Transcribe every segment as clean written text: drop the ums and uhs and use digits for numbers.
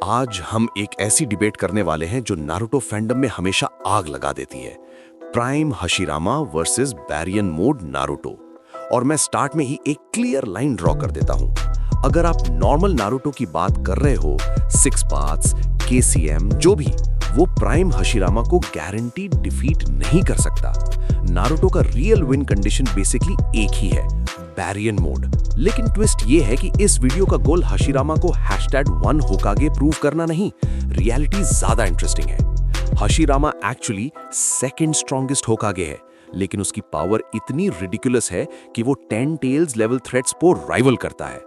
आज हम एक ऐसी डिबेट करने वाले हैं जो नारुतो फैंडम में हमेशा आग लगा देती है। Prime Hashirama versus baryon mode Naruto. और मैं स्टार्ट में ही एक क्लियर लाइन ड्रॉ कर देता हूं। अगर आप नॉर्मल नारुतो की बात कर रहे हो, 6 पार्ट्स, केसीएम, जो भी, वो प्राइम हशिरामा को गारंटीड डिफीट नहीं कर सकता। नारुतो का रियल विन कंडीशन बेसिकली एक ही है, बैरियन मोड। लेकिन ट्विस्ट ये है कि इस वीडियो का गोल हशिरामा को #1 होकागे प्रूव करना नहीं, रियलिटी ज्यादा इंटरेस्टिंग है। हशिरामा एक्चुअली सेकंड स्ट्रॉन्गेस्ट होकागे है, लेकिन उसकी पावर इतनी रिडिकुलस है कि वो 10 टेल्स लेवल थ्रेट्स को राइवल करता है।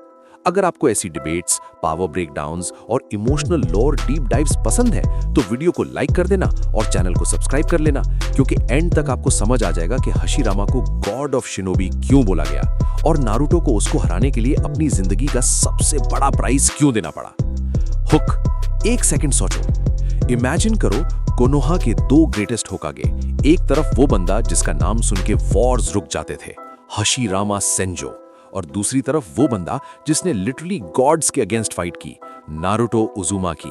अगर आपको ऐसी डिबेट्स, पावर ब्रेकडाउन्स और इमोशनल लोर डीप डाइव्स पसंद है तो वीडियो को लाइक कर देना और चैनल को सब्सक्राइब कर लेना, क्योंकि एंड तक आपको समझ आ जाएगा कि हशिरामा को गॉड ऑफ शिनोबी क्यों बोला गया और नारुतो को उसको हराने के लिए अपनी जिंदगी का सबसे बड़ा प्राइस क्यों देना पड़ा। हुक, एक सेकंड सोचो। इमेजिन करो कोनोहा के 2 ग्रेटेस्ट होकागे। एक तरफ वो बंदा जिसका नाम सुन के वॉर्स रुक जाते थे, हशिरामा सेंजो, और दूसरी तरफ वो बंदा जिसने लिटरली गॉड्स के अगेंस्ट फाइट की, नारुतो उजुमाकी।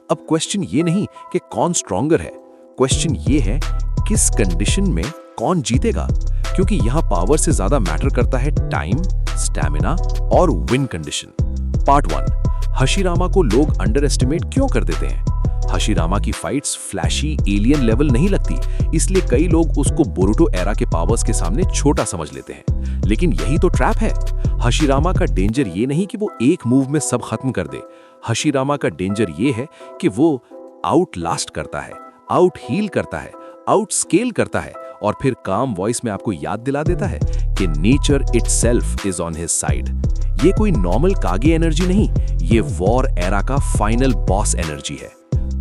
अब क्वेश्चन ये नहीं कि कौन स्ट्रॉन्गर है, क्वेश्चन ये है किस कंडीशन में कौन जीतेगा, क्योंकि यहां पावर से ज्यादा मैटर करता है टाइम, स्टैमिना और विन कंडीशन। पार्ट 1, हशिरामा को लोग अंडर एस्टिमेट क्यों कर देते हैं। हशिरामा की फाइट्स फ्लैशी एलियन लेवल नहीं लगती, इसलिए कई लोग उसको बोरुटो एरा के पावर्स के सामने छोटा समझ लेते हैं। लेकिन यही तो ट्रैप है। हशिरामा का डेंजर ये नहीं कि वो एक मूव में सब खत्म कर दे। हशिरामा का डेंजर ये है कि वो आउट लास्ट करता है, आउट हील करता है, आउट स्केल करता है, और फिर काम वॉइस में आपको याद दिला देता है कि nature itself is on his side. ये कोई नॉर्मल कागे एनर्जी नहीं, ये वॉर एरा का फाइनल बॉस एनर्जी है।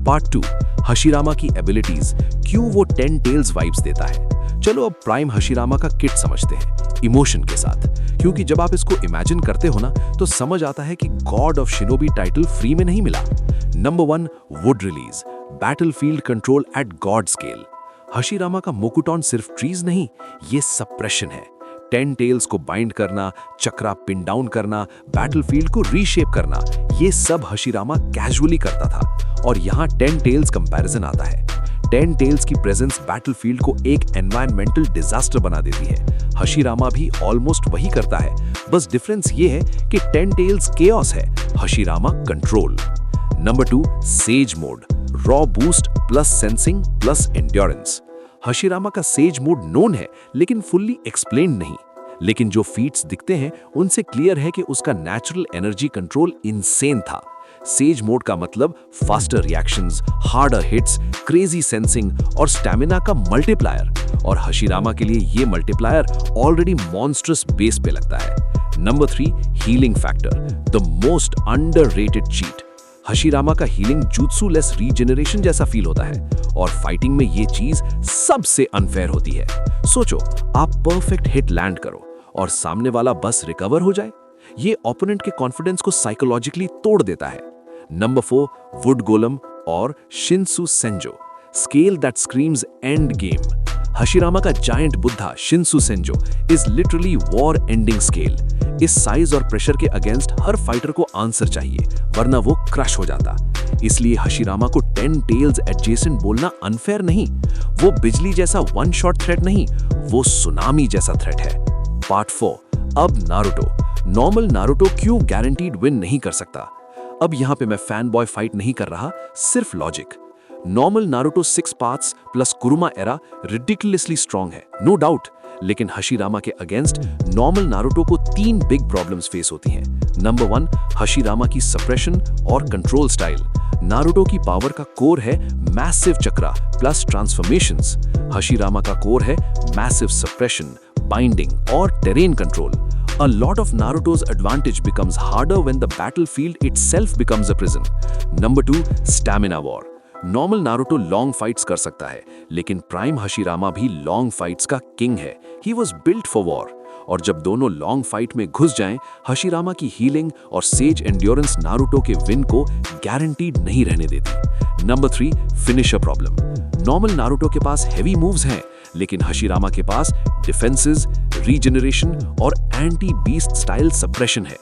पार्ट 2, हशिरामा की एबिलिटीज, क्यों वो 10 टेल्स वाइब्स देता है। चलो अब प्राइम हशिरामा का किट समझते हैं, इमोशन के साथ, क्योंकि जब आप इसको इमेजिन करते हो ना तो समझ आता है कि god of shinobi title free में नहीं मिला। Number 1, wood release, battlefield control at god scale. Hashirama का मोकुटॉन सिर्फ ट्रीज नहीं, ये सप्रेशन है। 10 टेल्स को बाइंड करना, चक्रा पिन डाउन करना, बैटलफील्ड को रीशेप करना, ये सब हशिरामा कैजुअली करता था। और यहाँ 10 टेल्स कंपैरिजन आता है। 10 टेल्स की प्रेजेंस बैटलफील्ड को एक एनवायरमेंटल डिजास्टर बना देती है। हशिरामा भी ऑलमोस्ट वही करता है, बस डिफरेंस ये है कि 10 टेल्स केओस है, Hashirama control. Number 2, sage mode, raw boost plus sensing plus endurance. Hashirama का सेज मोड नोन है लेकिन फुल्ली एक्सप्लेन्ड नहीं, लेकिन जो फीट्स दिखते हैं उनसे क्लियर है कि उसका नेचुरल एनर्जी कंट्रोल इनसेन था। सेज मोड का मतलब faster reactions, harder hits, crazy sensing और स्टैमिना का मल्टीप्लायर, और हशिरामा के लिए ये मल्टीप्लायर ऑलरेडी मॉन्स्ट्रस बेस पे लगता है। Number 3, healing factor, the most underrated cheat. Hashirama का हीलिंग जुत्सु लेस रीजेनरेशन जैसा फील होता है, और फाइटिंग में ये चीज सबसे अनफेयर होती है। सोचो, आप परफेक्ट हिट लैंड करो और सामने वाला बस रिकवर हो जाए, ये ओपोनेंट के कॉन्फिडेंस को साइकोलॉजिकली तोड़ देता है। नंबर 4, वुड गोलम और Shinsu Senju, scale that screams end game. Hashirama का giant Buddha Shinsu Senju is literally war ending scale. इस साइज और प्रेशर के अगेंस्ट हर फाइटर को आंसर चाहिए, वरना वो क्रश हो जाता। इसलिए हशिरामा को 10 टेल्स एडजेसेंट बोलना अनफेयर नहीं, वो बिजली जैसा वन शॉट थ्रेट नहीं, वो सुनामी जैसा थ्रेट है। पार्ट 4, अब नारुतो। नॉर्मल नारुतो क्यों गारंटीड विन नहीं कर सकता। अब यहां पे मैं फैन बॉय फाइट नहीं कर रहा, सिर्फ logic. Normal Naruto 6 parts plus Kuruma era ridiculously strong है, नो डाउट, लेकिन हशिरामा के अगेंस्ट नॉर्मल नारुतो को 3 बिग प्रॉब्लम्स फेस होती हैं। नंबर 1, हशिरामा की सप्रेशन और कंट्रोल स्टाइल। नारुतो की पावर का कोर है मैसिव चक्रा प्लस ट्रांसफॉर्मेशंस, हशिरामा का कोर है मैसिव सप्रेशन, बाइंडिंग और terrain control. A lot of Naruto's advantage becomes harder when the battlefield itself becomes a prison. Number 2, stamina war. Normal Naruto long fights कर सकता है, लेकिन prime हशिरामा भी long fights का king है। He was built for war. और जब दोनों लॉन्ग फाइट में घुस जाएं, हशिरामा की हीलिंग और सेज एंड्योरेंस नारुतो के विन को गारंटीड नहीं रहने देती। Number 3, finisher problem. Normal Naruto के पास हेवी मूव्स हैं, लेकिन हशिरामा के पास डिफेंसेस, रीजनरेशन और एंटी बीस्ट स्टाइल सप्रेशन है।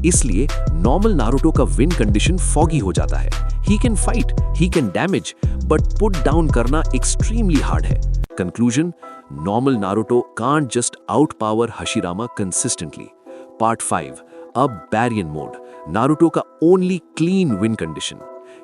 इसलिए नॉर्मल नारुतो का विन कंडीशन फॉगी हो जाता है। He can fight, he can damage, but put down करना एक्सट्रीमली हार्ड है। Conclusion, normal Naruto can't just out power Hashirama consistently. Part 5, अब बैरियन मोड, नारुतो का ओनली क्लीन विन कंडीशन।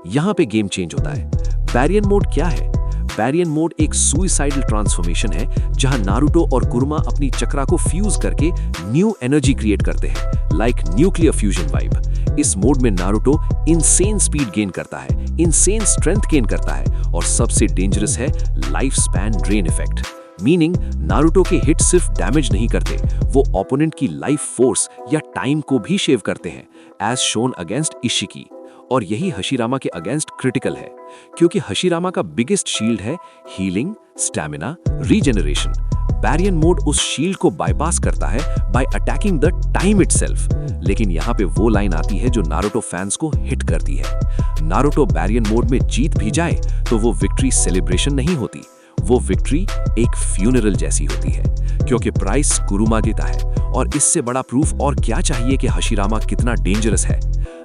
यहां पे game change होता है। बैरियन मोड क्या है? बैरियन मोड एक सुइसाइडल ट्रांसफॉर्मेशन है जहां नारुतो और कुरुमा अपनी चक्रा को फ्यूज करके न्यू एनर्जी क्रिएट करते हैं, लाइक न्यूक्लियर फ्यूजन वाइब। इस मोड में नारुतो इनसेन स्पीड गेन करता है, इनसेन स्ट्रेंथ गेन करता है, और सबसे डेंजरस है life span drain effect. Meaning Naruto के हिट सिर्फ डैमेज नहीं करते, वो ओपोनेंट की लाइफ फोर्स या टाइम को भी शेव करते हैं, एज शोन अगेंस्ट इशिकी। और यही हशिरामा के अगेंस्ट क्रिटिकल है, क्योंकि हशिरामा का बिगेस्ट शील्ड है healing, stamina, regeneration. Baryon mode उस शील्ड को बाईपास करता है bye attacking the time itself. लेकिन यहाँ पे वो लाइन आती है जो नारुतो फैंस को हिट करती है। नारुतो बैरियन मोड में जीत भी जाए तो वो विक्ट्री सेलिब्रेशन नहीं होती, वो विक्ट्री एक फ्यूनरल जैसी होती है, क्योंकि प्राइस कुरुमा देता है। और इससे बड़ा प्रूफ और क्या चाहिए कि हशिरामा कितना डेंजरस है।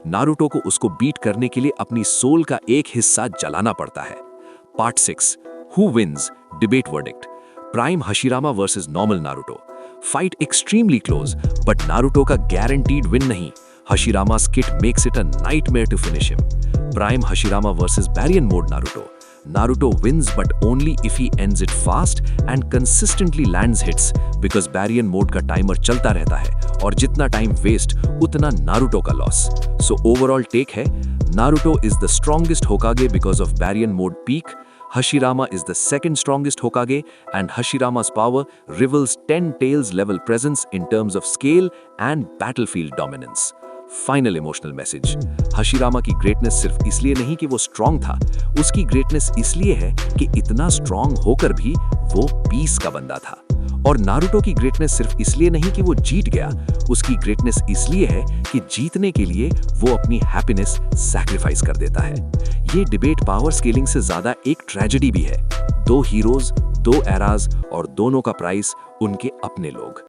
नारुतो को उसको बीट करने के लिए अपनी सोल का एक हिस्सा जलाना पड़ता है। Part 6, who wins, debate verdict. Prime Hashirama versus normal Naruto. Fight extremely close, but Naruto का गारंटीड विन नहीं। हशिरामा's kit makes it a nightmare to finish him. Prime Hashirama versus Baryon mode Naruto. Naruto wins but only if he ends it fast and consistently lands hits, because Baryon mode का timer चलता रहता है और जितना time waste उतना Naruto का loss. So overall take है, Naruto is the strongest Hokage because of Baryon mode peak. Hashirama is the second strongest Hokage, and Hashirama's power rivals 10 Tails level presence in terms of scale and battlefield dominance. Final emotional message, Hashirama की greatness सिर्फ इसलिए नहीं कि वो strong था, उसकी greatness इसलिए है कि इतना स्ट्रांग होकर भी वो पीस का बंदा था। और नारुतो की ग्रेटनेस सिर्फ इसलिए नहीं कि वो जीत गया, उसकी ग्रेटनेस इसलिए है कि जीतने के लिए वो अपनी हैप्पीनेस सैक्रिफाइस कर देता है। ये डिबेट पावर स्केलिंग से ज्यादा एक ट्रेजेडी भी है। दो हीरोज, दो एराज, और दोनों का प्राइस उनके अपने लोग।